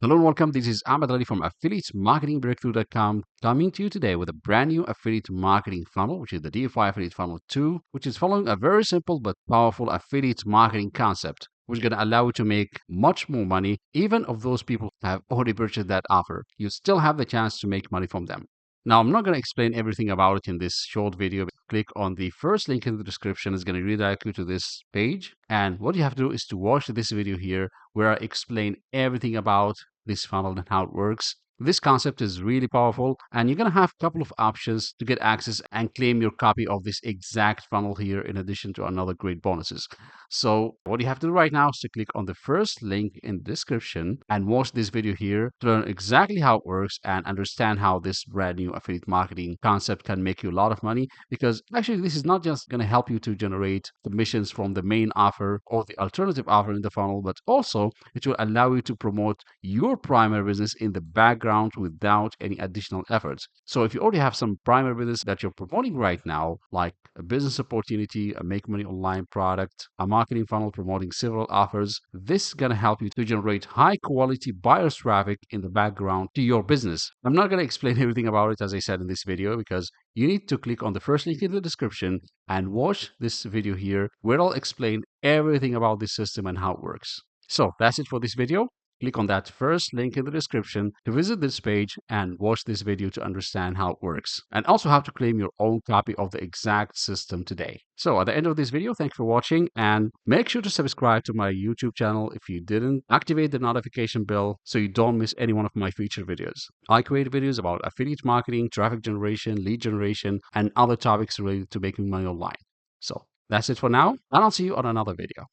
Hello and welcome. This is Ahmed Ali from AffiliateMarketingBreakthrough.com coming to you today with a brand new affiliate marketing funnel, which is the DFY Affiliate Funnel 2, which is following a very simple but powerful affiliate marketing concept, which is going to allow you to make much more money, even if those people have already purchased that offer. You still have the chance to make money from them. Now, I'm not going to explain everything about it in this short video. Click on the first link in the description. It's going to redirect you to this page. And what you have to do is to watch this video here where I explain everything about this funnel and how it works. This concept is really powerful, and you're going to have a couple of options to get access and claim your copy of this exact funnel here, in addition to another great bonuses. So what you have to do right now is to click on the first link in the description and watch this video here to learn exactly how it works and understand how this brand new affiliate marketing concept can make you a lot of money. Because actually, this is not just going to help you to generate commissions from the main offer or the alternative offer in the funnel, but also it will allow you to promote your primary business in the background without any additional efforts. So if you already have some primary business that you're promoting right now, like a business opportunity, a make money online product, a marketing funnel promoting several offers, this is going to help you to generate high quality buyers traffic in the background to your business. I'm not going to explain everything about it, as I said in this video, because you need to click on the first link in the description and watch this video here where I'll explain everything about this system and how it works. So that's it for this video. Click on that first link in the description to visit this page and watch this video to understand how it works, and also how to claim your own copy of the exact system today. So at the end of this video, thanks for watching, and make sure to subscribe to my YouTube channel if you didn't. Activate the notification bell so you don't miss any one of my future videos. I create videos about affiliate marketing, traffic generation, lead generation, and other topics related to making money online. So that's it for now, and I'll see you on another video.